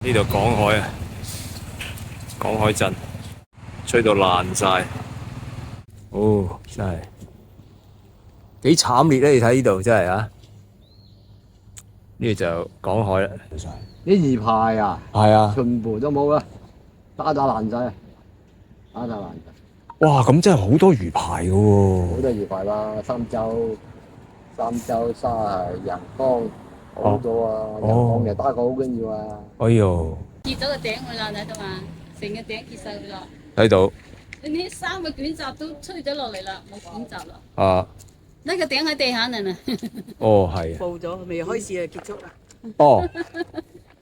呢度港海啊，港海鎮吹到爛晒。哦，真係幾慘烈咧！你睇呢度真係啊，呢度就港海啦。啲魚排啊，係啊，全部都冇啦，打爛晒，打爛晒。哇！咁真係好多魚排噶喎。好多魚排啦，三洲、沙人江好多啊，人江又打過好緊要啊。哎呦！結咗個頂佢啦，睇到嘛？成個頂結晒佢啦。睇到。你呢3個捲閘都吹咗落嚟啦，冇捲閘啦。啊。呢個頂喺地下呢。哦，係。報咗未開始就結束啦。哦，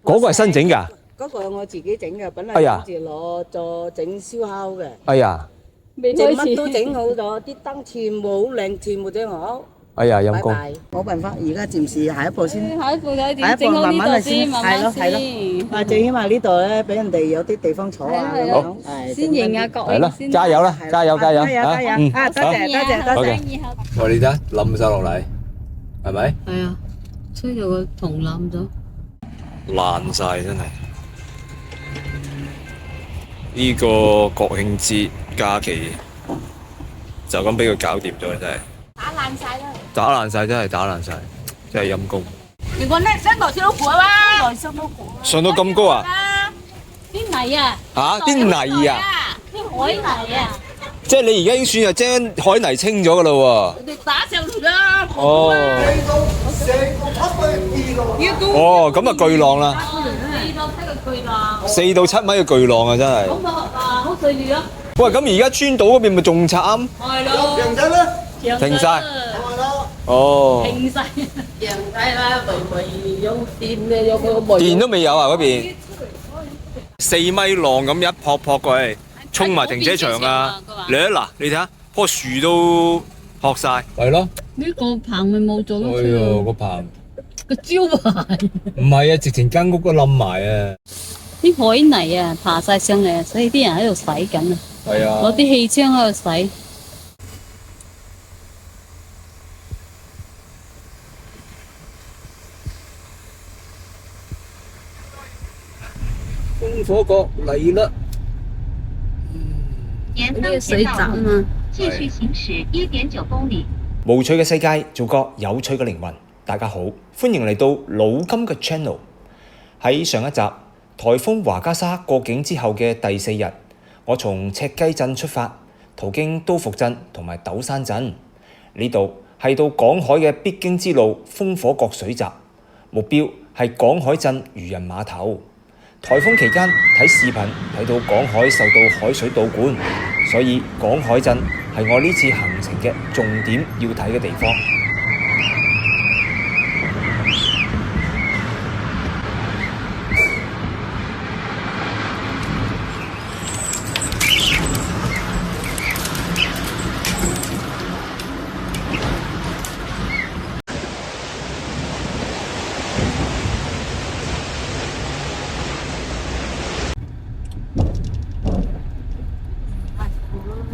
嗰個係新整㗎。嗰個係我自己整嘅，本來哎呀諗住攞做整燒烤嘅，哎呀，即係乜都整好咗，啲燈全部好靚，全部整好。哎呀，陰公。拜拜，冇辦法，而家暫時下一步先。下一步睇下點一步慢整好呢度慢嚟先，慢係咯慢係咯。啊，最起碼呢度咧，俾人哋有啲地方坐啊咁樣。係先認下角係咯，先。加油啦，加油加油！加油加油！啊，多謝多謝多謝。我哋睇冧晒落嚟，係咪？係啊，吹到個銅冧咗。爛晒真係。呢個國慶節假期就咁俾佢搞掂咗，真係。打爛晒啦！打爛晒，真係打爛晒，真係陰公。你講咧，上到小老虎啦，上到咁高啊！啲泥啊！嚇，啲泥啊！啲海泥啊！即係你而家已經算係將海泥清咗㗎啦喎。你打上嚟啦。哦。哦，咁啊巨浪啦！4到7米嘅巨浪啊，真係。咁啊，好細條啊！喂，咁而家川島嗰邊咪仲慘？係咯。停晒。哦。停晒。人睇啦，咪有電嘅，有個煤。電都未有啊嗰邊。4米浪咁一撲撲過嚟，衝埋停車場啊！你嗱，你睇下棵樹都撲晒。係咯。呢個棚咪冇咗咯。哎呦，個棚。個招牌。唔係啊，直情間屋都冧埋啊！啲海泥啊，爬晒上嚟啊，所以啲人喺度洗緊啊。係啊。攞啲氣槍喺度洗。風火角嚟啦！呢個水閘啊嘛。繼續行駛1.9公里。無趣嘅世界，做個有趣嘅靈魂。大家好，歡迎嚟到老金嘅 channel。喺上一集颱風華加莎過境之後嘅第4日，我從赤雞鎮出發，途經都福鎮同埋斗山鎮。呢度係到港海嘅必經之路風火角水閘，目標係港海鎮漁人碼頭。颱風期間睇視頻睇到港海受到海水倒灌，所以港海鎮係我呢次行程嘅重點要睇嘅地方。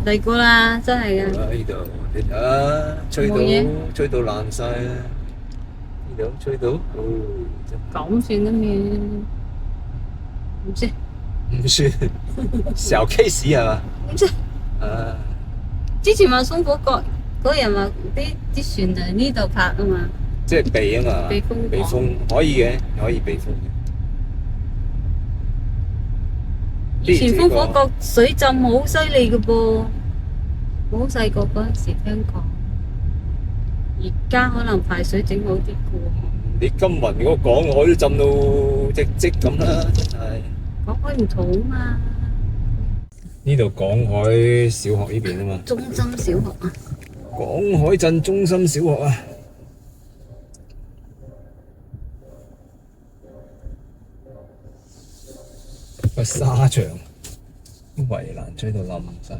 嚟過啦，真係嘅。呢度你睇下，吹到爛晒啦！呢度吹到，咁算得咩？唔知。唔算，小 case 係嘛？唔知。啊！之前話松火角嗰人話啲船喺呢度泊啊嘛。即係避啊嘛，避風避風可以嘅，可以避風嘅。以前風火角水浸好犀利嘅噃，好細個嗰陣時聽講，而家可能排水整好啲嘅喎。你金雲嗰個港海都浸到隻積咁啦，真係。港海唔同啊嘛。呢度港海小學呢邊啊嘛。中心小學啊。港海鎮中心小學啊。個沙場啲圍欄吹到冧晒。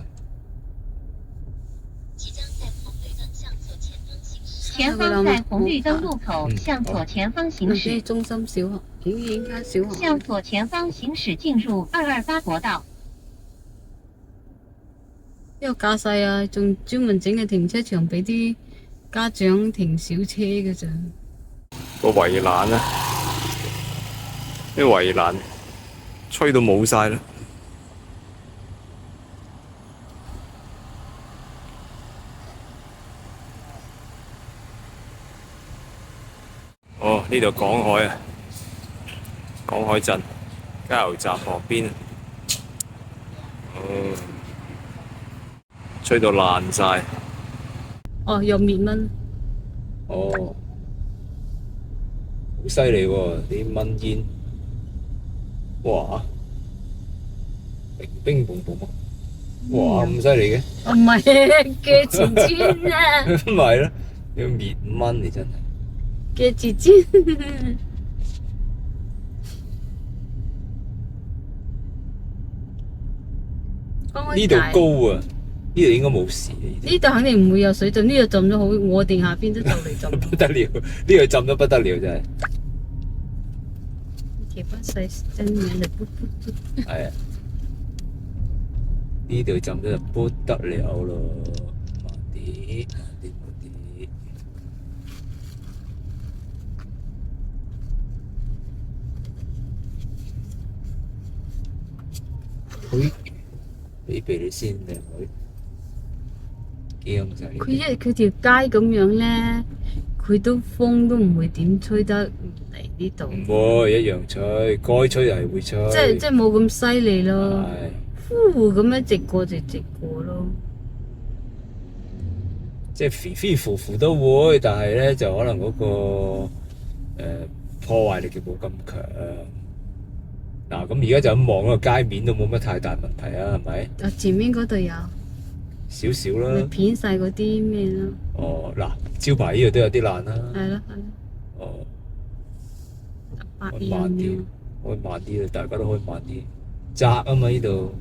前方在紅綠燈路口向左前方行駛。中心小學，表演間小學。向左前方行駛進入228國道。呢個架勢啊，仲專門整個停車場俾啲家長停小車嘅咋。個圍欄啊，啲圍欄吹到冇晒啦。哦，呢度港海啊，港海鎮加油站旁邊。哦，吹到爛晒。哦，又滅蚊。哦，好犀利喎！啲蚊煙，哇！冰冰蹦蹦啊！哇，咁犀利嘅？唔係嘅前天啊，唔係咯，要滅蚊你真係。嘅姐姐。呢度高啊！呢度應該冇事嘅。呢度肯定唔會有水浸，呢度浸咗好，我哋下邊都就嚟浸。不得了，呢度浸得不得了真係。鐵不細真嘢就噗噗噗。係啊，呢度浸得就不得了咯，慢啲，慢啲，慢啲。俾你先，靚女。驚晒。佢條街咁樣咧，佢都風都唔會點吹得嚟呢度。唔會一樣吹，該吹係會吹。即係冇咁犀利咯。係。呼咁樣直過就直過咯。即係飛飛浮浮都會，但係咧就可能嗰個破壞力就冇咁強。嗱，咁而家就咁望個街面都冇乜太大問題啊，係咪？啊，前面嗰度有少少啦。咪片晒嗰啲咩咯？哦，嗱，招牌呢度都有啲爛啦。係咯係咯。哦，百開慢啲，開慢啲啦，大家都開慢啲。窄啊嘛呢度。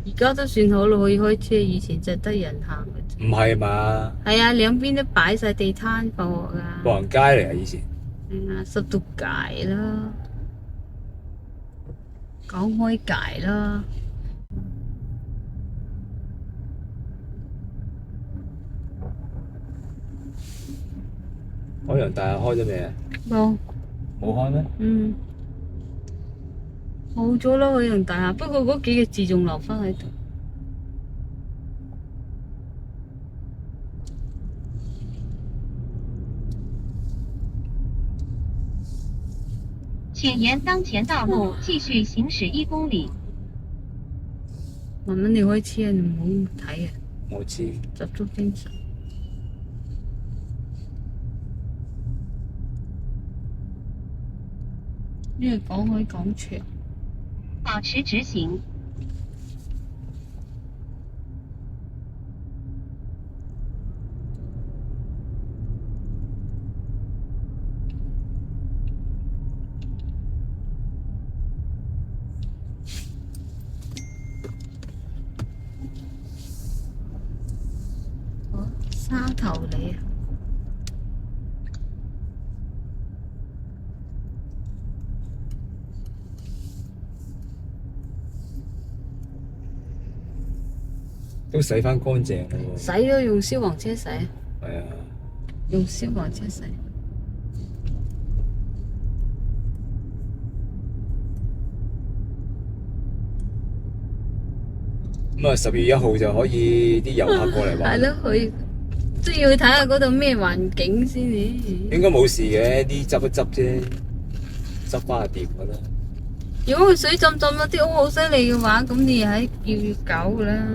而家都算好啦，可以開車，以前就得人行嘅啫。唔係嘛？係啊，兩邊都擺晒地攤放學噶。步行街嚟啊！以前。係啊，濕到界啦，講開界啦。海洋大廈開咗未啊？冇。冇開咩？嗯。冇咗啦，海洋大廈，不過嗰幾個字仲留返喺度。请沿当前道路继续行驶1公里。慢慢你開車啊，你唔好睇啊。我知。集中精神。呢個港海廣場。保持直行。沙頭里啊！都洗翻乾淨啦喎。洗咗用消防車洗。係啊。用消防車洗。咁啊，10月1號就可以啲遊客過嚟玩。係咯，去都要去睇下嗰度咩環境先嘅。應該冇事嘅，啲執一執啫，執翻就掂噶啦。如果佢水浸浸咗啲屋好犀利嘅話，咁你係要搞噶啦。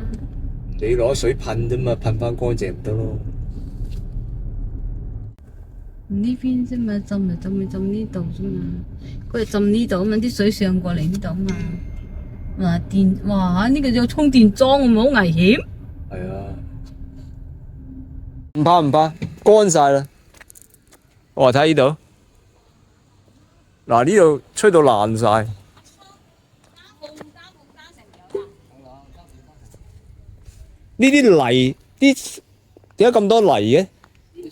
你攞水噴啫嘛，噴翻乾淨唔得咯。呢邊啫嘛，浸嚟浸去浸呢度啫嘛，佢係浸呢度啊嘛，啲水上過嚟呢度啊嘛。哇呢個有充電樁，會唔會好危險？係啊。唔怕唔怕，乾晒啦。我話睇呢度，嗱呢度吹到爛晒。呢啲泥，點解咁多泥嘅？啲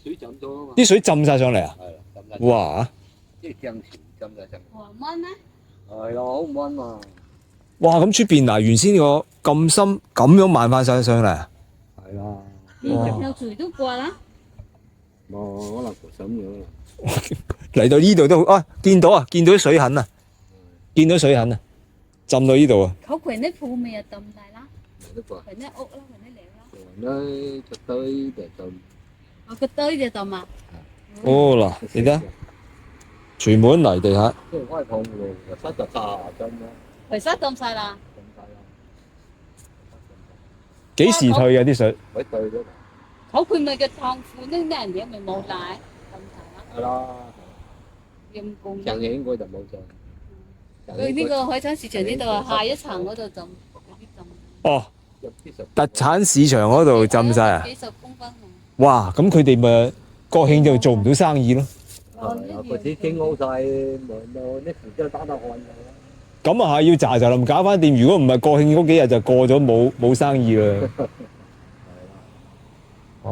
水浸咗啊嘛。啲水浸晒上嚟啊！係浸晒。哇！即係漲潮浸晒上嚟。哇蚊咩？係啊，好蚊啊！哇！咁出邊嗱，原先個咁深，咁樣漫翻晒上嚟啊！係啊。有水都過啦。可能cuộc sống nữa. 嚟到呢度都好啊，見到啲水痕啊，見到水痕啊，浸到呢度啊。 เขาเขียนได้ภูมิอะตำได้ละ Đúng rồi. เขียนได้อกแล้วเขียนได้เหลวแล้ว Rồi nó cho tới để tôm. เอาก็เต้ยเดียวต่อมา 哦嗱，你睇下，全部都泥地下。 Cái khoai phong rồi sát tà tà ở trong đó. 佢塞凍晒啦， Trong tay đó. 幾時退嘅啲水？ Phải tươi đó. เขา佢咪嘅湯庫呢啲人嘢咪冇奶咁晒啦， Đó. 陰公。 Chẳng hiện coi tầm bộ trời. 佢呢個海產市場呢度啊，下一層嗰度浸，有啲浸。哦，特產市場嗰度浸晒啊！幾十公分啊！哇，咁佢哋咪國慶就做唔到生意咯。 Có tí tiếng ngô xài mà nó nít cho打到汗rồi. 咁啊係要喳喳臨搞翻掂，如果唔係國慶嗰幾日就過咗冇生意啦。哇，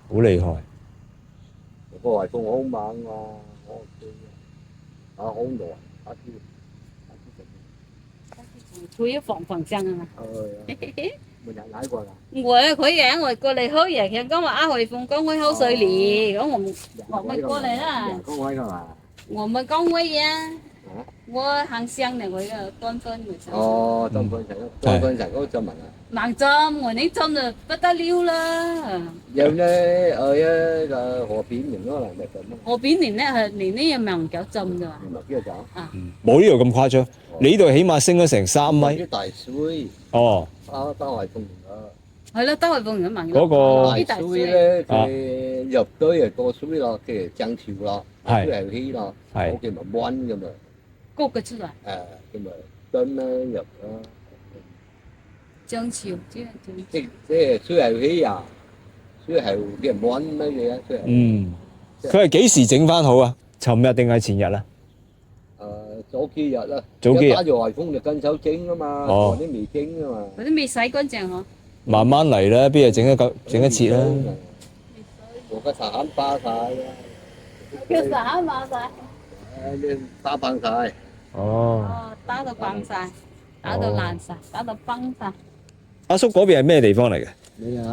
好厲害！ Có hoài phong hôn mạng mà. Hôn rồi.佢一防震啊嘛。 Mình đã lái qua là. 我過嚟好嘢，其實講話阿hồi鳳講開好水年，我咪過嚟啦， Có mấy đâu à. 我咪講開呀，我行鄉嚟我嘅端分嚟。 Tôm phân sạch có cho mình à. 盲浸，我呢浸就不得了啦。 Giờ nó ở là hồ biển mình nó là đẹp lắm. 河邊連呢又盲腳浸咋嘛？ Nhưng mà kia chỗ. 冇呢度咁誇張，你呢度起碼升咗成3米。 Cái tài suối. 哦， Tao hoài phong đó. 係咯，都係鳳人盲腳。嗰個 啲大 Tài 水 suối đấy thì nhập tới rồi có suối là cái trăng chiều là. Hay. Suối hào khí là. Hay. Có cái mà bón cái mà. 谷嘅出嚟， Cái mà tên nó nhập đó. 漲潮，即係漲。 Cái suối hào khí à. Suối hào cái bón mấy cái á. Suối hào. 嗯，佢係幾時整翻好啊？尋日定係前日啊？ Chỗ kia giờ đó. Chỗ kia. Đá dòi phun được cân sấu chín đó mà. Ồ. Còn cái mì chín đó mà. 嗰啲未洗乾淨嗬。慢慢嚟啦，邊日整一次啦？ Một cái xả ba xài. 叫啥嘛晒？ Ba bằng xài. 哦，哦，打到崩晒，打到爛晒，打到崩晒。阿叔嗰邊係咩地方嚟嘅？ Đây là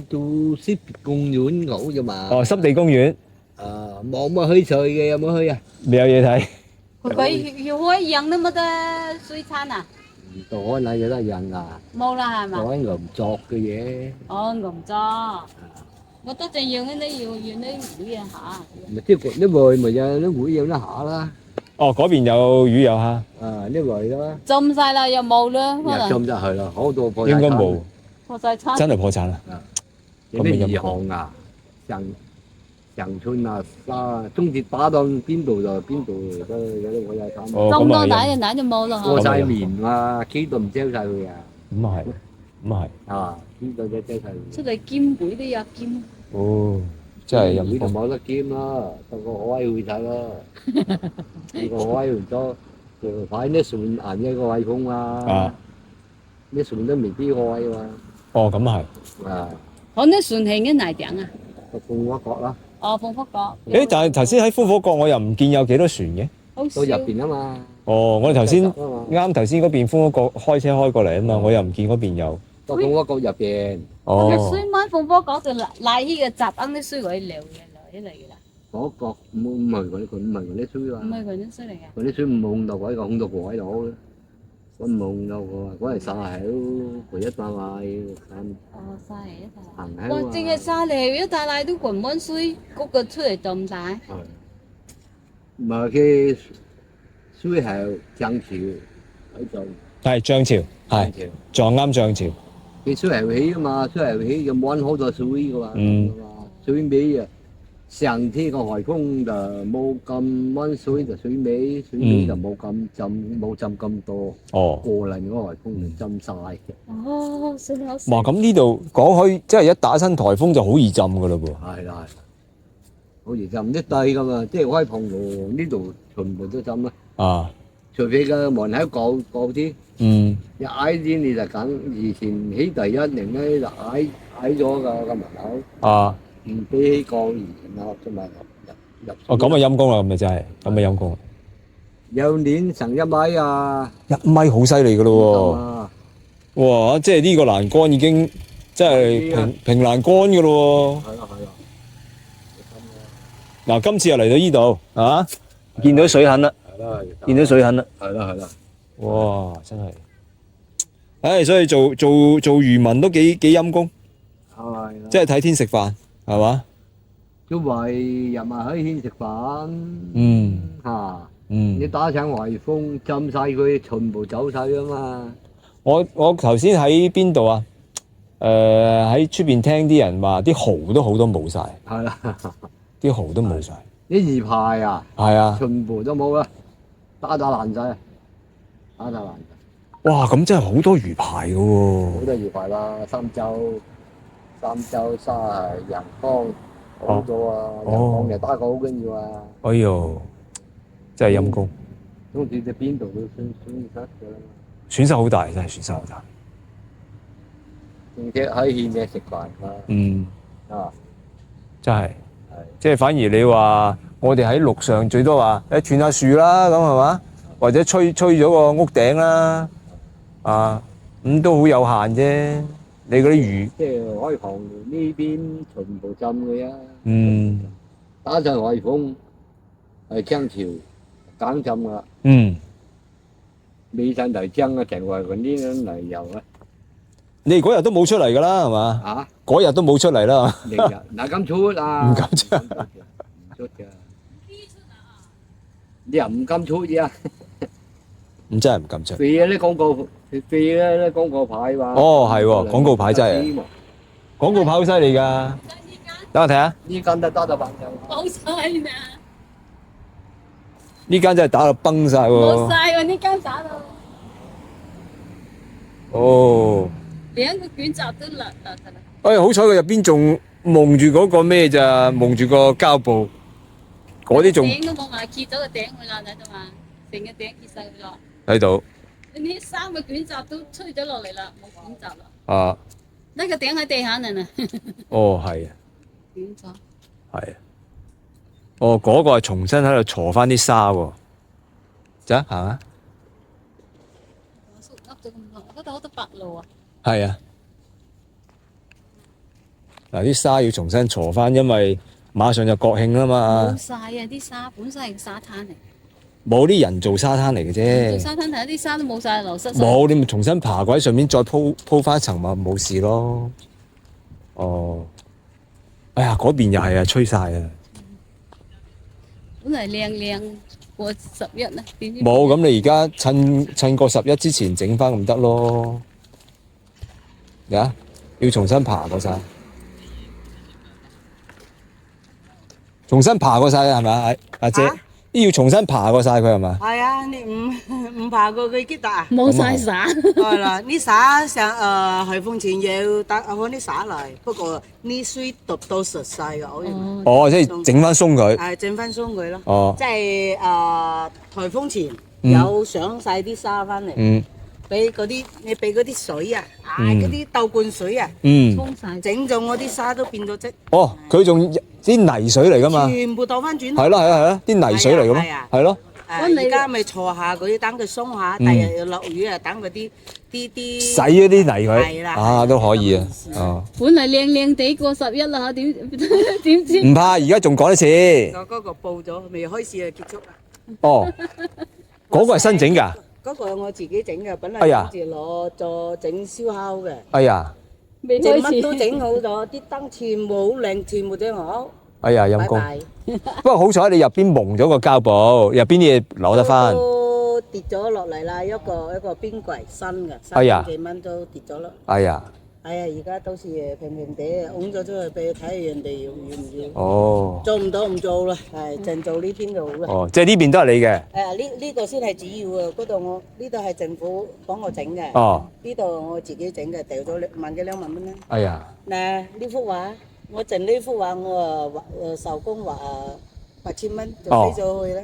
tu ship公園ngủ cho mà. 哦，濕地公園， Một mà hơi sợi ghê mà hơi à. 未有嘢睇。佢要開樣都冇得水餐啊？ Tôi nãy giờ đó dần à. 冇啦係嘛？ Tôi ngầm chọt cái gì. 哦，我唔知。我得淨要呢要呢魚啊嚇。 Mà tiếp tục nó vời mà giờ nó quỷ vô nó hạ đó. 哦，嗰邊有魚有蝦， Nó vời đó. 浸晒啦，又冇啦，可 Nhà 能 trong ra hồi là hổ đồ破 應該冇， 破晒餐。真係破產啦。 Cái mấy gì hòn à. Chẳng xuân à. Trung tiệt bá đông biến đồ rồi biến đồ rồi. Cái đó phải tham. 哦，浸到咁啊係，奶就冇啦 Qua 嗬。 sai miền mà khí tùm treo晒rồi à. 咁啊係，咁啊係。 Khí tùm treo晒rồi. 出嚟兼會都有兼。哦，真係Quỷ 陰 đồ 功。 冇得kiếm đó. Tao có hỏi hùi晒đó. Có hỏi hùi cho. Rồi phải nó xuân ảnh cái có hay không à. 啊， Nó xuân nó mình biết hỏi mà. 哦，咁啊可能船慶嘅奶頂啊？ Có cùng quá cọ đó. 哦，鳳福角。係。誒，但係頭先喺烽火角我又唔見有幾多船嘅。好少 Tôi。入邊啊嘛. 哦，我哋頭先 Nhập đó mà. 啱頭先嗰邊烽火角開車開過嚟啊嘛，我又唔見嗰邊有。 Có cùng quá cọ入邊. 我嘅哦，水灣鳳福角就賴呢個雜鶯啲水位流起嚟㗎啦， Có cọ唔係嗰啲佢唔係嗰啲水啊. 唔係佢啲水嚟嘅。 嗰啲水唔控到鬼個控到個位度. Có mùng đâu có phải xa hiểu của nhất ba mai 哦，曬嚟一大行賴。哇！淨係曬嚟一大賴都滾溫水，谷個出嚟咁大。 mà cái suối hào trăng chiều ở trong 係漲潮，係 chiều 撞啱漲潮。 cái suối hào hí mà suối hào hí cái món hỗ trợ suối cơ mà. Suối mỹ à sàng thi cái hải phong là冇咁溫水就水美就冇咁浸冇浸咁多 哦， 過嚟嗰個海風就浸晒。哦，水好哇！咁呢度講開，即係一打親颱風就好易浸噶嘞噃。係啦，好似浸啲低噶嘛，即係開篷路呢度全部都浸啦，啊，除非個門口高啲，嗯，一矮啲你就梗以前起第一年咧就矮咗個門口，啊，唔俾起高以前啊，同埋入。哦，咁啊陰公啦，咁咪真係，咁啊陰公。有年成1米啊1米好犀利噶咯啊，喎！哇，即係呢個欄杆已經即係平欄杆噶咯係啦係啦，嗱，今次又嚟到呢度，係嘛？見到水痕啦，係啦，見到水痕啦，係啦係啦，哇！真係，唉，所以做漁民都幾陰功，係啦，即係睇天食飯，係嘛？都為入埋海鮮食飯，嚇，你打上颱風浸晒佢，全部走晒㗎嘛。我頭先喺邊度啊？喺出邊聽啲人話，啲蠔都好多冇晒，係啦，啲蠔都冇晒。啲魚排啊，係啊，全部都冇啦，打爛晒，打爛晒。哇！咁真係好多魚排㗎喎。好多魚排啦，三洲沙陽江好多啊，陽江又打過好緊要啊。哎呦，真係陰功，總之喺邊度都損失㗎啦。損失好大，真係損失好大。而且喺獻嘢食飯啊，啊，真係，係即係反而你話我哋喺陸上最多話斷下樹啦，咁係嘛？或者吹咗個屋頂啦，啊，咁都好有限啫。你嗰啲魚，即係海旁呢邊全部浸嘅啊。打上颱風係江潮梗浸㗎啦。未上嚟江啊，成為嗰啲嚟遊啊。你嗰日都冇出嚟㗎啦，係嘛？啊！嗰日都冇出嚟啦。明日嗱咁出啊！唔敢出，唔出㗎。你又唔敢出啫？咁真係唔敢出。肥啊！啲廣告，肥啊！啲廣告牌話。哦，係喎，廣告牌真係，廣告牌好犀利㗎。等我睇下，呢間都打到崩咗。冇晒啦，呢間真係打到崩晒喎。冇晒喎，呢間打到哦。兩個捲閘都甩啦，得啦。哎，好彩佢入邊仲蒙住嗰個咩咋，蒙住個膠布，嗰啲仲頂都冇埋，揭咗個頂佢啦，睇到嘛？成個頂揭晒佢落。喺度。呢三個捲閘都吹咗落嚟啦，冇捲閘啦。啊。呢個頂喺地下呢。哦，係啊。捲咗。係啊。哦，嗰個係重新喺度鋤翻啲沙喎。走啊，行啊。我縮噏咗咁耐，嗰度好多白鷺啊。係啊，嗱啲沙要重新鋤翻，因為馬上就國慶啦嘛。冇晒啊！啲沙本身係沙灘嚟，冇啲人造沙灘嚟嘅做啫。沙灘睇啲沙都冇晒，流失晒。冇，你咪重新爬過喺上面，再鋪翻一層咪冇事咯。哦，哎呀，嗰邊又係啊，吹晒啊！本嚟靚過11啦，點知冇，咁你而家趁過11之前整翻咁得咯。呀，要重新爬過晒，重新爬過晒係咪？阿姐，要重新爬過晒佢係嘛？係啊，你唔爬過佢幾得啊？冇晒沙。係啦，呢沙上颱風前要打開啲沙嚟，不過呢水讀到實晒嘅，可以。哦，即係整翻鬆佢。係整翻鬆佢咯。哦。即係颱風前有上晒啲沙翻嚟。俾嗰啲你俾嗰啲水啊，嗰啲倒灌水啊，沖晒，整咗我啲沙都變咗質。哦，佢仲啲泥水嚟噶嘛？全部倒翻轉。係咯係咯，啲泥水嚟噶嘛？係咯。而家咪坐下佢，等佢鬆下，第日要落雨啊，等嗰啲洗嗰啲泥佢，啊都可以啊。哦。本嚟靚地過11啦，點知？唔怕，而家仲講得切。我嗰個報咗，未開始就結束啦。哦，嗰個係新整㗎。嗰個係我自己整嘅，本嚟諗住攞做整燒烤嘅。哎呀，未整乜都整好咗，啲燈全部好靚，全部整好。哎呀，陰公。拜拜。不過好彩你入邊蒙咗個膠布，入邊啲嘢攞得翻。都跌咗落嚟啦，一個冰櫃新嘅，3幾蚊都跌咗咯。哎呀。係啊，而家到時平平地拱咗出去俾佢睇，人哋要唔要？哦。做唔到唔做啦，係淨做呢邊就好啦。哦，即係呢邊都係你嘅。呢個先係主要啊！嗰度呢度係政府幫我整嘅。哦。呢度我自己整嘅，掉咗萬幾2萬蚊啦。哎呀。嗱，呢幅畫我整呢幅畫，我手工畫8000蚊就飛咗去啦。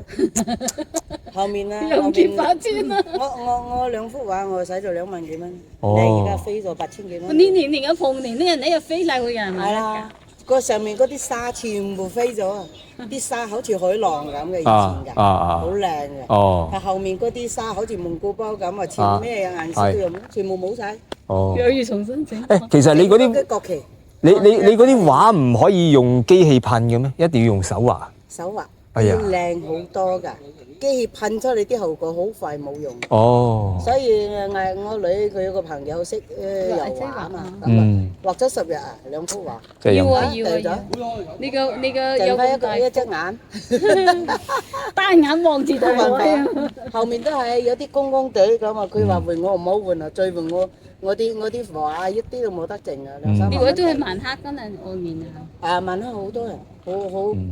後面啊，又見8000啊！我2幅畫我使咗2萬幾蚊，哦。你而家飛咗8000幾蚊。年嘅逢年啲人你又飛晒佢人係啦，個上面嗰啲沙全部飛咗啊！啲沙好似海浪咁嘅以前㗎，好靚嘅。哦。但後面嗰啲沙好似蒙古包咁啊，全咩顏色都有，全部冇晒。哦。又要重新整。誒，其實你嗰啲國旗，你嗰啲畫唔可以用機器噴嘅咩？一定要用手畫。手畫，哎呀會靚好多㗎。機器噴出嚟啲效果好快冇用。哦，所以我女佢有個朋友識油畫啊嘛，咁啊嗯，畫咗10日啊，2幅畫。即係要啊飲要啊要，呢個有剩翻咁大一隻眼，單眼望住冇佢辦法。後面都係有啲公公地咁啊，佢話換我唔好換啊，再換我啲畫一啲都冇得剩啊，2、3萬。呢位都係晚黑真係外面啊。啊，晚黑好多人，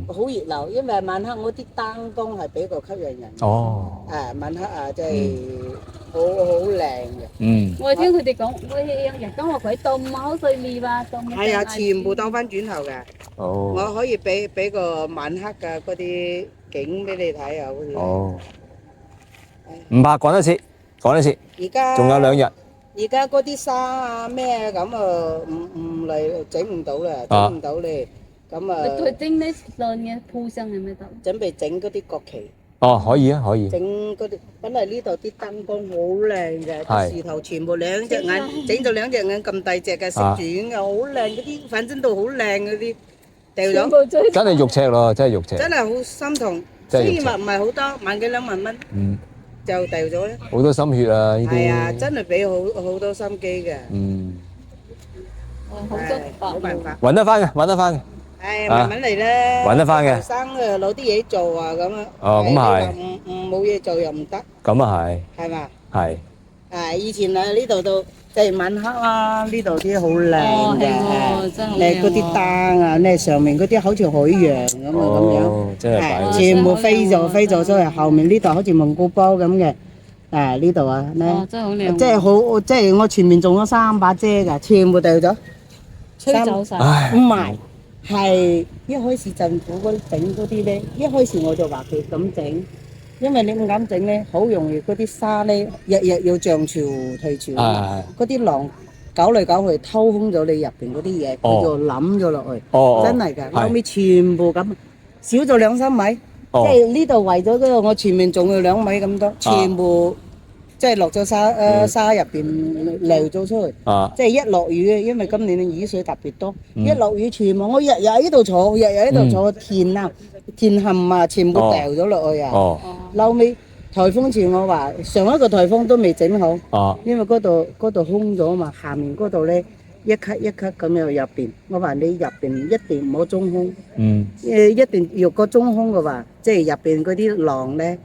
好熱鬧，因為晚黑嗰啲燈光係比較吸引人。哦，啊，晚黑啊，即係好靚嘅。嗯，我聽佢哋講，喂，人講話佢凍啊，好細膩啊，凍。係啊，全部倒翻轉頭嘅。哦，我可以俾個晚黑嘅嗰啲景俾你睇啊，好似。哦，唔怕趕得切，趕得切，而家仲有2日。而家嗰啲沙啊咩咁啊，唔嚟整唔到啦，整唔到咧，咁啊佢整呢上嘅鋪上係咪得？準備整嗰啲國旗，哦，可以啊，可以。整嗰啲，本來呢度啲燈光好靚嘅，啲樹頭全部2隻眼，整到2隻眼咁大隻嘅，識轉嘅，好靚嗰啲，反正都好靚嗰啲，掉咗，真係肉赤咯，真係肉赤。真係好心痛。真係肉赤雖然話唔係好多，萬幾2萬蚊嗯，就掉咗咧。好多心血啊！呢啲。係啊，真係俾好多心機嘅。嗯，好多冇辦法。揾得翻嘅，揾得翻嘅。誒，慢慢嚟啦。揾得返嘅後生誒，攞啲嘢做啊，咁啊。哦咁係冇嘢做又唔得，咁啊係，係嘛？係。誒，以前啊呢度都即係晚黑啦，呢度啲好靚哦係嘅喎，真係好靚喎嗰啲燈啊，咧上面嗰啲好似海洋咁啊咁樣。哦，真係擺好。全部飛咗出去，後面呢度好似蒙古包咁嘅。誒呢度啊，咧哦，真係好靚喎。即係好，即係我前面種咗3把遮㗎，全部掉咗。吹走晒。唉唔，係，係一開始政府嗰啲整嗰啲咧，一開始我就話佢咁整，因為你唔敢整咧，好容易嗰啲沙咧，日要漲潮退潮，係嗰啲浪搞嚟搞去偷空咗你入邊嗰啲嘢，佢就冧咗落去，哦，真係㗎，係後尾全部咁少咗2-3米，哦即係呢度圍咗嗰個我前面仲有2米咁多，全部即係落咗沙入邊流咗出去。啊，即係一落雨，因為今年嘅雨水特別多，一落雨全部我日日喺度坐，日日喺度坐田啊、田冚啊，全部掉咗落去啊。哦，後尾颱風前我話上一個颱風都未整好，啊，因為嗰度空咗嘛，下面嗰度咧一級一級咁樣入邊，我話你入邊一定唔好中空，嗯，一定若果中空嘅話，即係入邊嗰啲浪咧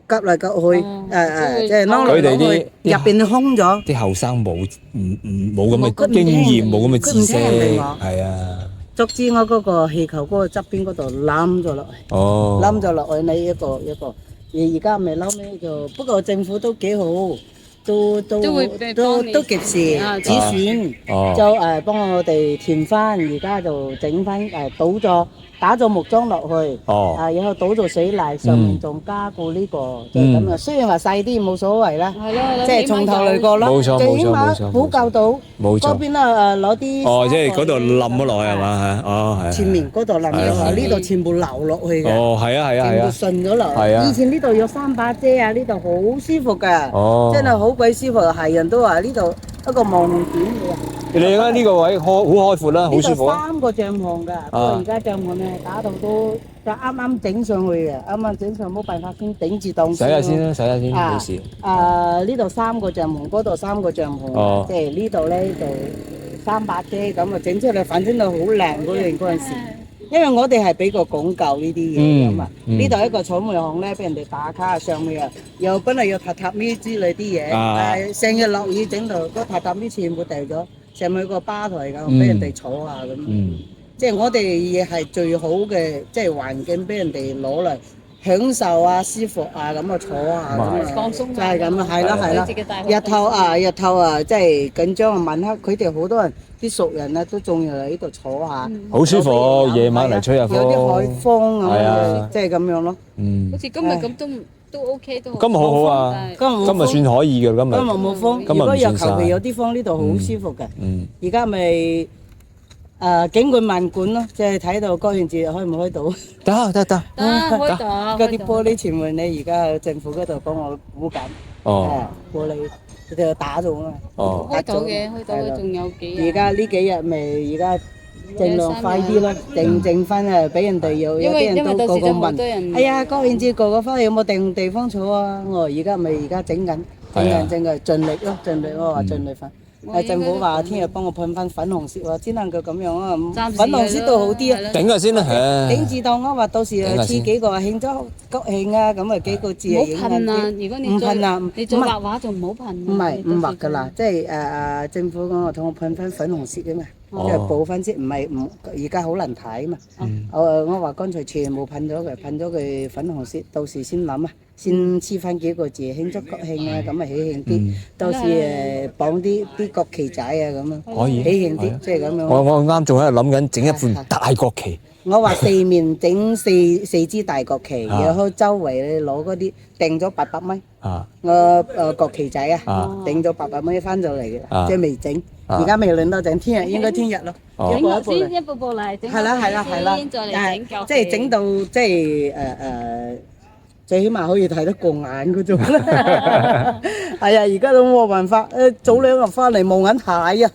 急嚟急去，即係撈嚟撈去，入邊空咗。啲後生冇咁佢唔嘅經驗，聽冇咁嘅知識，佢唔聽人哋話係啊，卒之我嗰個氣球嗰個側邊嗰度冧咗落去。哦，冧咗落去呢一個，而家咪嬲尾就，不過政府都幾好，都會幫你及時啊止損，哦就幫我哋填翻，而家就整翻倒咗打咗木樁落去，哦，然後倒咗水泥，上面仲加固呢個，就係咁樣。雖然話細啲冇所謂啦，係咯係咯，即係從頭嚟過咯，冇錯最起冇錯冇錯碼補救到冇錯嗰邊啊攞啲哦，即係沙嗰度嚟冧咗落去係嘛？係，哦，係。前面嗰度冧咗落係去，呢度全部流落去嘅。哦，係啊，係啊，全部係啊，順咗落係啊嚟。以前呢度有3把遮啊，呢度好舒服噶，哦，真係好鬼舒服。係人都話呢度一個望點嘅。你而家呢個位好開闊啦，好舒服啊！ 3個帳篷㗎，不過而家帳篷咧打到都就啱啱整上去嘅，啱啱整上冇辦法先頂住檔。洗下先啦，洗下先，啊冇事。呢度3個帳篷，嗰度3個帳篷，哦即係呢度咧就3把遮咁啊，整出嚟反正就好靚嗰陣時。因為我哋係比較講究呢啲嘢㗎嘛，呢度一個草莓行咧，俾人哋打卡，上面啊又本來有榻榻米之類啲嘢，但係成日落雨整到個榻榻米全部掉咗，上面個吧台咁俾人哋坐下咁，嗯，即係我哋嘢係最好嘅，即係環境俾人哋攞嚟享受啊、舒服啊咁啊坐下咁啊，放鬆就係咁啊，係啦係啦自己帶，好日頭啊，即係緊張啊，晚黑佢哋好多人啲熟人啊都仲要嚟呢度坐下，好舒服，夜晚嚟吹下風。有啲海風咁係啊啊，即係咁樣咯。嗯好，似今日咁都 OK 都。今日好好啊，今日冇風，今日算可以嘅，今日。今日冇風。今日唔如果有算晒求其有啲風，呢度好舒服嘅。嗯，而家咪景觀萬館咯，即係睇到高興節開唔開到？得，得開檔。嗰啲玻璃全部你而家政府嗰度幫我補緊，哦，玻璃佢哋打咗啊嘛。哦，開到嘅，開到嘅仲有幾日。而家呢幾日咪而家盡量快啲咯，剩翻啊，俾人哋有啲人都個個問，哎呀，國慶節個個翻嚟有冇地方坐啊？我話而家整緊，盡力咯，盡力我話盡力翻。政府話聽日幫我噴翻粉紅色喎，只能夠咁樣啊，粉紅色都好啲啊。頂下先啦，頂住檔我話到時黐幾個慶祝國慶啊，咁啊幾個字啊影緊啲。如果唔噴啊，你做畫畫就唔好噴。唔畫噶啦，即係政府講話同我噴翻粉紅色嘅嘛，即係補翻色，唔而家好難睇啊嘛。我話剛才全部噴咗佢粉紅色，到時先諗啊。先黐翻幾個字慶祝國慶啊，咁啊喜慶啲。到時綁啲國旗仔啊咁啊，可以喜慶啲，即係咁樣。我啱仲喺度諗緊整一款大國旗。我話四面整四支大國旗，然後周圍你攞嗰啲訂咗800蚊。我國旗仔啊，訂咗800蚊翻咗嚟嘅，即係未整，而家未輪到整，應該聽日咯。一步步嚟整。係啦，再嚟整即係整到即係最起碼可以睇得過眼嗰種。係啊，而家都冇辦法。早兩日翻嚟冇眼睇啊，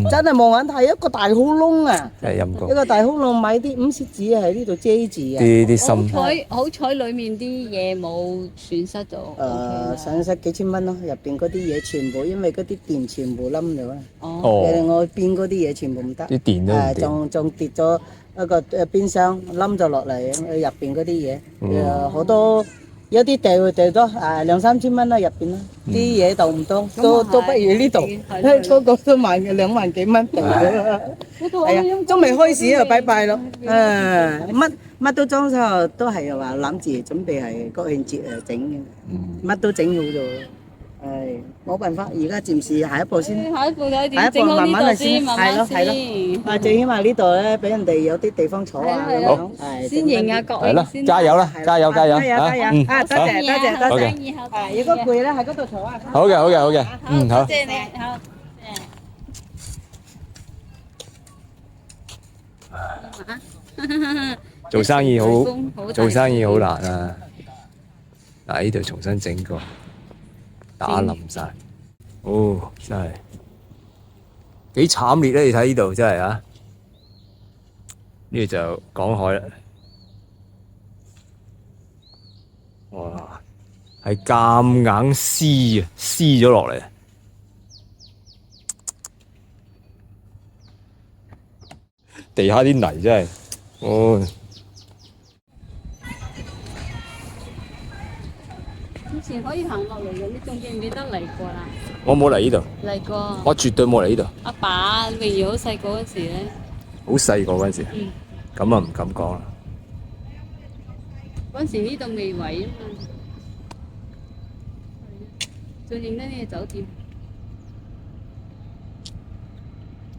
真係冇眼睇，一個大窟窿啊，一個大窟窿買啲50紙喺呢度遮住啊。啲心。好彩裡面啲嘢冇損失咗。損失幾千蚊咯，入邊嗰啲嘢全部因為嗰啲電全部冧咗啦。我邊嗰啲嘢全部唔得。啲電都唔掂。仲跌咗一個邊箱冧咗落嚟，入邊嗰啲嘢，好多。有啲掉咗2-3千蚊啦，入邊啦，啲嘢度唔多，都不如呢度，嗰個都2萬幾蚊掉咗啦。係啊，都未開始就拜拜咯。乜都裝修都係話諗住準備係國慶節整嘅，乜都整好咗。冇辦法，而家暫時下一步先，下一步慢慢嚟先，係咯。最起碼呢度咧，俾人哋有啲地方坐啊咁樣。先迎下國慶先。加油啦！加油！多謝。如果攰咧，喺嗰度坐啊。好嘅。好。多謝你，好。做生意好難啊！嗱，呢度重新整過。打冧晒，真係幾慘烈咧！你睇呢度真係啊，呢度就港海啦，哇，係夾硬撕咗落嚟，地下啲泥真係，以前可以行落嚟嘅，你仲記唔記得嚟過啦？我冇嚟呢度。嚟過。我絕對冇嚟呢度。阿爸榮耀好細個嗰時咧。好細個嗰陣時。咁啊唔敢講啦。嗰時呢度未圍啊嘛。最認得呢個酒店。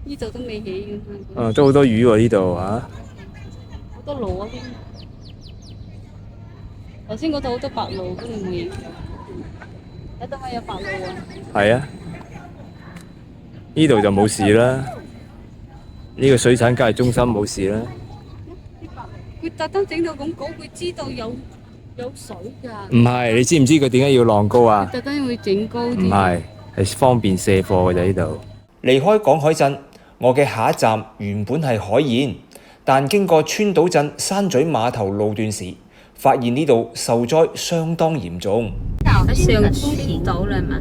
呢度都未起咁。都好多魚喎呢度啊。好多螺添。頭先嗰度好多白鷺，都冇影。睇到係有白鷺啊！係啊，呢度就冇事啦。呢個水產交易中心冇事啦。佢特登整到咁高，佢知道有水㗎。唔係，你知唔知佢點解要浪高啊？特登會整高啲。唔係，係方便卸貨嘅啫呢度。離開港海鎮，我嘅下一站原本係海燕，但經過川島鎮山咀碼頭路段時，發現呢度受災相當嚴重。喺上川島啦嘛，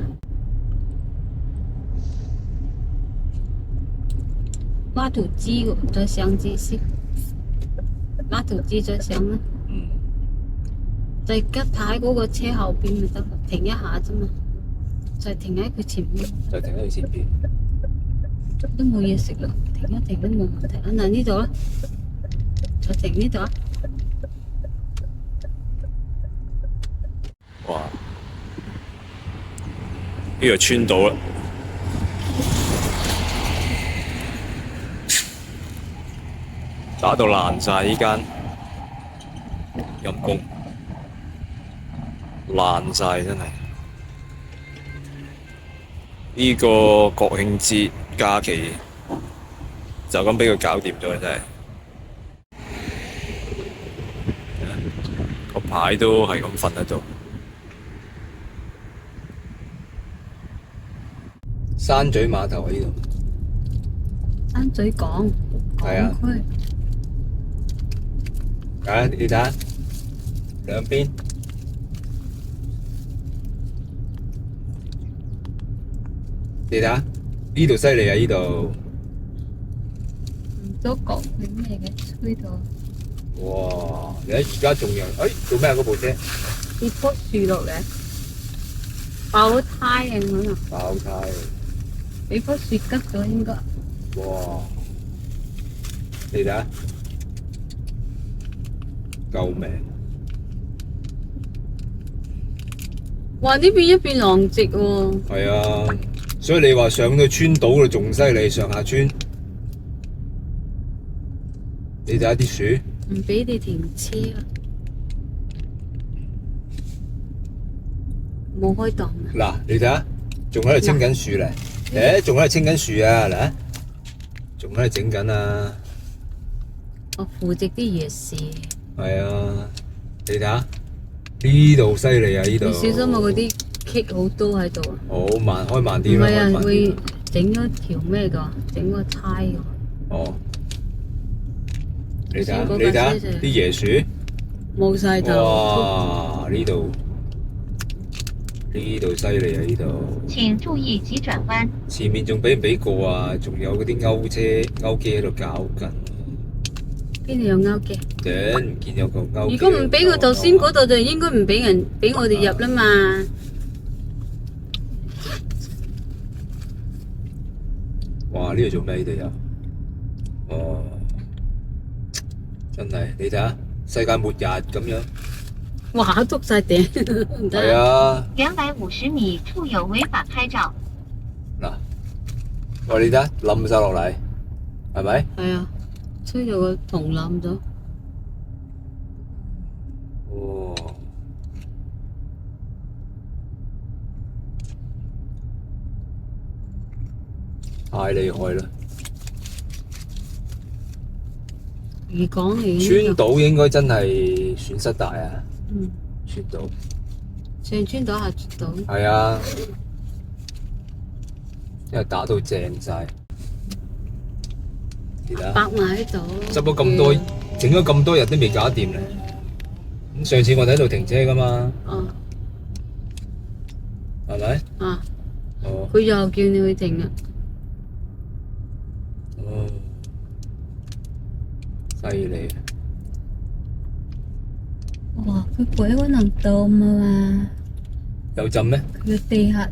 拉土機再上至先，拉土機再上啦。就吉太嗰個車後邊咪得，停一下啫嘛，就停喺佢前面。就停喺佢前邊。都冇嘢食啦，停一停都冇問題。啊嗱呢度啦，就停呢度啊。哇！呢個穿到啦，打到爛晒呢間，陰公爛晒真係。呢個國慶節假期就咁俾佢搞掂咗，真係。個牌都係咁瞓喺度。山咀碼頭喺呢度。山咀港係啊，區你睇下兩邊，你睇下呢度犀利啊！呢度唔多角係咩嘅吹到哇！你睇而家仲有，做咩啊？嗰部車跌棵樹落嚟，爆胎啊！可能爆胎，俾棵樹吉咗應該。哇！你睇下，救命！哇！呢邊一邊狼藉喎。係啊，所以你話上到川島嗰度仲犀利，上下村。你睇下啲樹，唔俾你停車啊！冇開檔啊！嗱，你睇下，仲喺度清緊樹咧，仲喺度清緊樹啊，嗱，仲喺度整緊啊，我扶植啲椰樹，係啊，你睇下呢度犀利啊，呢度。你小心啊！嗰啲棘好多喺度啊！好慢，開慢啲咯，開唔係啊，慢啲會整咗條咩噶？整個胎噶。哦，你睇下，先嗰你睇下架車就啲椰樹，冇晒頭。哇！呢度犀利啊！呢度。请注意急转弯。前面仲俾唔俾過啊？仲有嗰啲勾機喺度搞緊。邊度有勾嘅？頂唔見有個勾機。如果唔俾我頭先嗰度就應該唔俾我哋入啦嘛。哇！呢度做咩？呢度有？哦，真係你睇下，世界末日咁樣。哇！捉晒頂，唔得。係啊， 250米处有违法拍照。嗱，喂，你睇下冧晒落嚟，係咪？係啊，吹到個銅冧咗。哦，太厲害啦！漁港嚟嘅。川島應該真係損失大啊！嗯，川島上川島下川島。係啊，因為打到正晒，你睇下白埋喺度。執咗咁多，整咗咁多日都未搞掂咧。咁上次我哋喺度停車噶嘛，哦係咪？啊！哦佢又叫你去停啊！哦，犀利啊！哇！佢鬼可能凍啊嘛，有浸咩？佢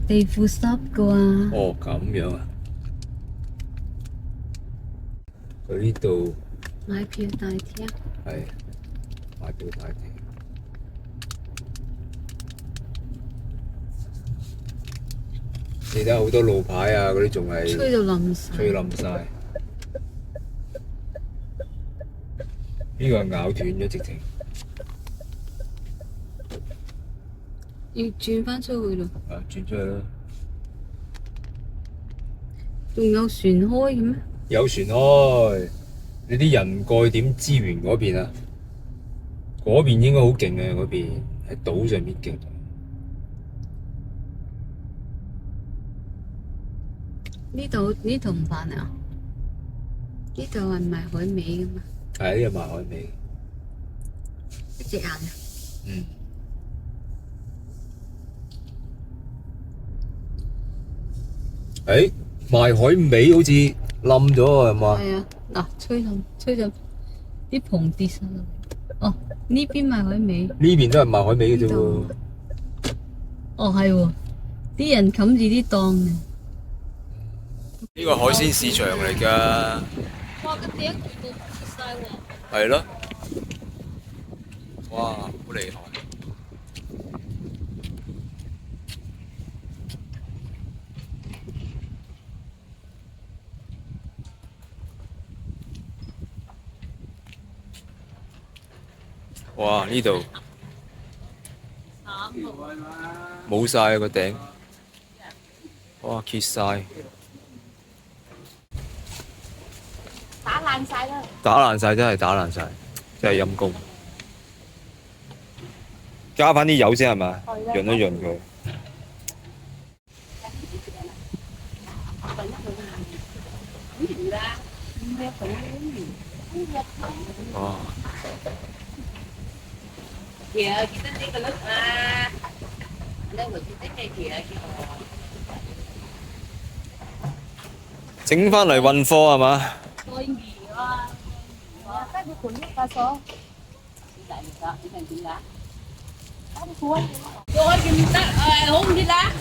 地庫濕噶啊！哦，咁樣啊！佢呢度買票大廳。係買票大廳。你睇下好多路牌啊，嗰啲仲係吹到冧晒。吹冧晒。呢個係咬斷咗直情。要轉翻出去咯。啊，轉出去啦！仲有船開嘅咩？有船開，你啲人過去點支援嗰邊啊？嗰邊應該好勁啊！嗰邊喺島上面勁。呢度唔煩啊？呢度係賣海味嘅嘛？係呢個賣海味。一隻眼啊！嗯。誒，賣海味好似冧咗啊，係嘛？係啊，嗱，吹到啲棚跌晒落嚟。哦，呢邊賣海味。呢邊都係賣海味嘅啫喎。哦，係喎，啲人冚住啲檔嘅。呢個海鮮市場嚟㗎。哇！個頂全部跌晒喎。係咯。哇，好厲害！哇！呢度冇晒啊個頂，哇揭晒，打爛晒啦！打爛晒真係打爛晒，真係陰公。加翻啲油先係咪？潤一潤佢。哦， Kìa, kita đi cái lớp A. Đây của kita này kìa kìa. 整翻嚟運貨係嘛？ Tôi nghỉ các cái cuốn nước cá sấu. Rồi kita hôm đi lá.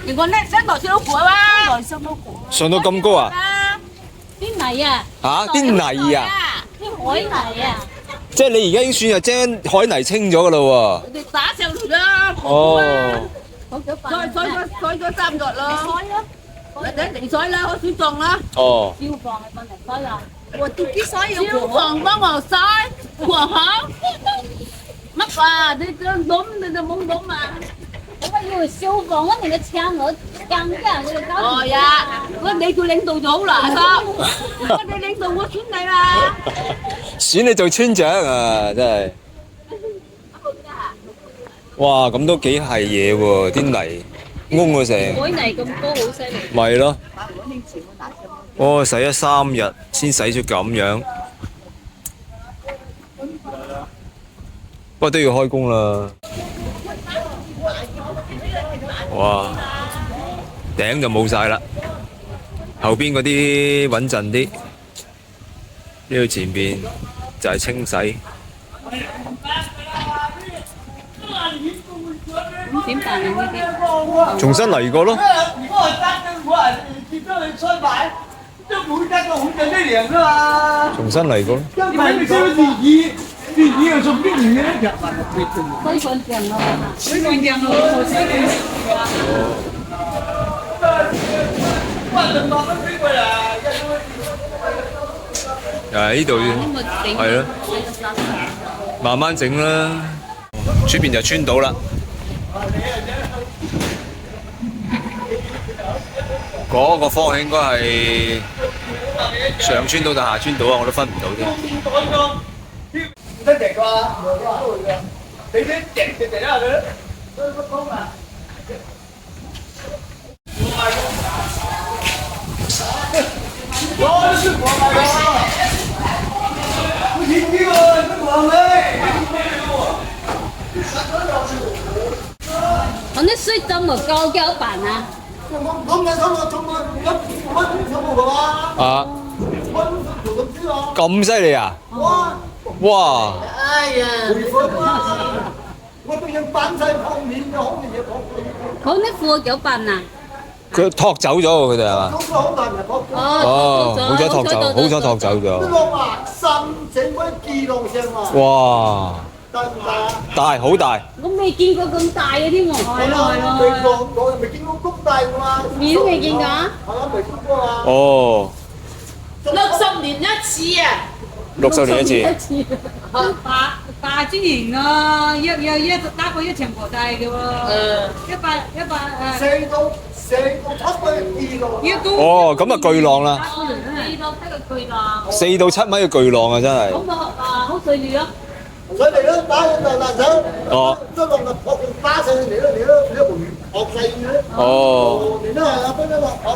Đừng có nét xét bỏ siêu của ba. Rồi xong đâu của. 上到咁高啊？ Cái này à? 嚇！啲泥啊！ Cái khối này à? 即係你而家已經算係將海泥清咗㗎啦喎。 Thì tá theo rồi đó. 哦， Xói có 3 giọt lo. Để định xói lá, xói tròn lá. 哦， Siêu vòng này con này có là. Ủa tôi cái xói yêu của phòng có màu xói. Của hả? Mắc à, đi đốm, đi muốn đốm mà. Cái cái yêu siêu vòng á thì nó trang ở trang cái này nó Ờ dạ, có đi tôi領導組啦，係có đi領導我選你啦。選你做村長啊！真係，哇！咁都幾係嘢喎，啲泥擁咗成， khối này咁高好犀利。 咪咯。哦，洗咗3日先洗出咁樣，不過都要開工啦。哇！頂就冇晒啦，後邊嗰啲穩陣啲，呢度前邊就係清洗。 咁點辦啊？呢啲重新嚟過咯。重新嚟過咯。水乾淨咯，水乾淨咯，水乾淨。呢度係咯，慢慢整啦。出邊就穿到啦。嗰個方向應該係上穿島定下穿島啊，我都分唔到添。我啲水浸落夠幾多辦啊？啊！咁犀利啊！哇！哎呀，講啲褲幾多辦啊？佢托走咗喎，佢哋係嘛？哦，好彩托走，好彩托走咗。哇！大好大，我未見過咁大嘅添喎。係咯係咯。面都未見過啊？哦60年一次啊！ ，60年一次。一次。大自然啊，一打過1場球大嘅喎，哦，咁啊巨浪啦，4到7米嘅巨浪啊，真係。咁啊，好碎裂咯。哦。哦。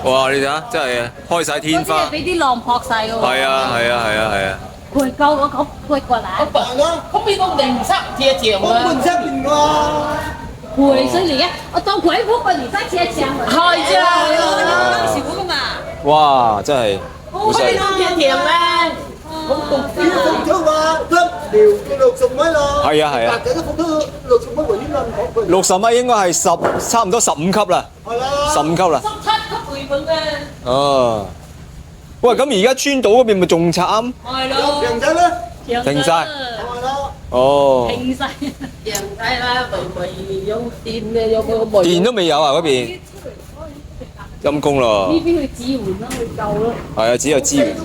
哇！你睇下，真係開晒天花。俾啲浪撲晒㗎喎。係啊係啊係啊係啊。攰夠我講攰過嚟。không biết ông đình sắp chia chiều mà. 攰水嚟嘅，我當鬼屋啊！而家只一隻。係啫。當時會㗎嘛。哇！真係好犀利。 chia chiều咩？係啊係啊。60米應該係差唔多15級啦，15級啦。 17級回本嘅。哦。喂，咁而家川島嗰邊咪仲慘？係咯。停晒。哦。停晒。贏晒啦，咪有電嘅，有個煤。電都未有啊嗰邊。陰公咯。呢邊去支援咯，去救咯。係啊，只有資源。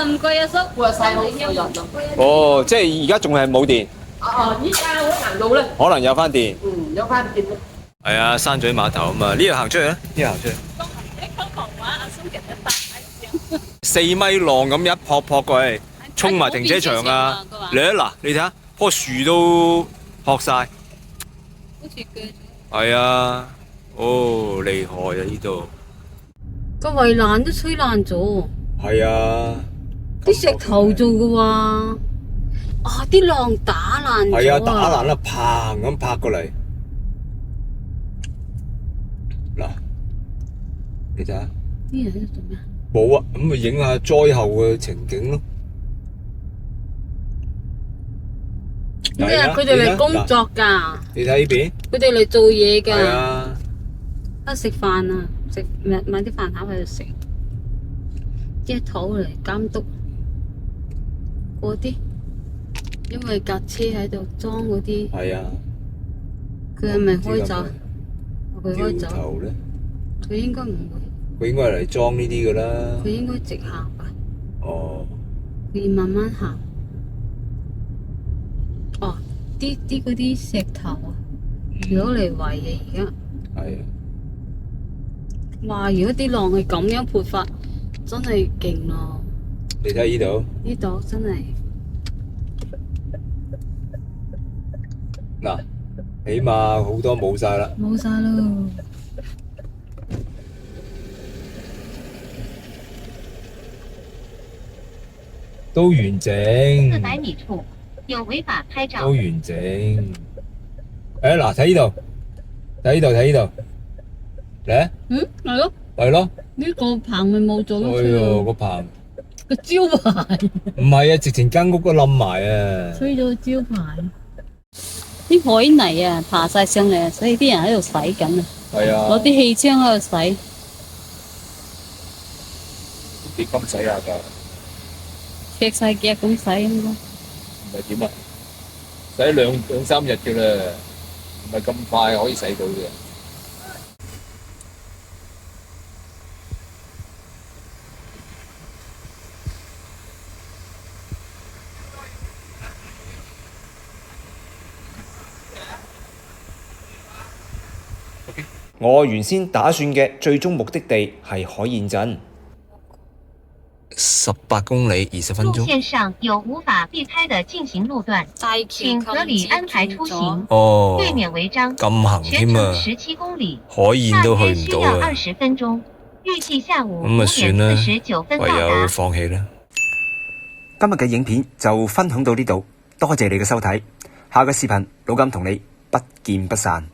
唔該阿叔。過晒好有人咯。哦，即係而家仲係冇電。依家好行路咧。可能有翻電。有翻電。係啊，山咀碼頭啊嘛，呢度行出去啦，呢度行出去。4米浪咁一撲撲過嚟，衝埋停車場啊！你嗱，你睇下棵樹都撲晒。好似鋸咗。係啊，哦，厲害啊！呢度個圍欄都吹爛咗。係啊，啲石頭做嘅喎。啊！啲浪打爛咗係啊，打爛啦，砰咁拍過嚟。嗱，你睇下。啲人喺度做咩？冇啊，咁咪影下災後嘅情景咯。咩啊？佢哋嚟工作㗎。你睇呢邊。佢哋嚟做嘢㗎。係啊。啊！食飯啊，買啲飯盒喺度食。啲土嚟監督嗰啲，因為架車喺度裝嗰啲。係啊。佢係咪開走？佢開走。頭咧？佢應該唔會。佢應該係嚟裝呢啲㗎啦。佢應該直行吧。哦。佢要慢慢行。哦，啲嗰啲石頭啊，攞嚟圍嘅而家。係啊。哇！如果啲浪係咁樣潑法，真係勁咯。你睇呢度。呢度真係。嗱，起碼好多冇晒啦。冇晒咯。都完整。400米处有違法拍照。都完整。嗱，睇呢度，睇呢度，睇呢度。嚟啊！係咯。係咯。呢個棚咪冇咗咯。哎呦，個棚。個招牌。唔係啊，直情間屋都冧埋啊！吹咗招牌。啲海泥啊，爬晒上嚟，所以啲人喺度洗緊啊。係啊。攞啲氣槍喺度洗。幾咁洗下㗎？踢晒腳咁洗應該。唔係點啊？洗兩三日嘅啦，唔係咁快可以洗到嘅。我原先打算嘅最終目的地係海燕鎮，18公里20分鐘。路線上有無法避開的進行路段，請合理安排出行，哦，對免違章。咁行全添啊！程17公里，海燕都去唔大約需要到啊！ 20分鐘，預計下午咁啊算啦， 5點49分到唯有達。放棄啦。今日嘅影片就分享到呢度，多謝你嘅收睇。下個視頻老金同你不見不散。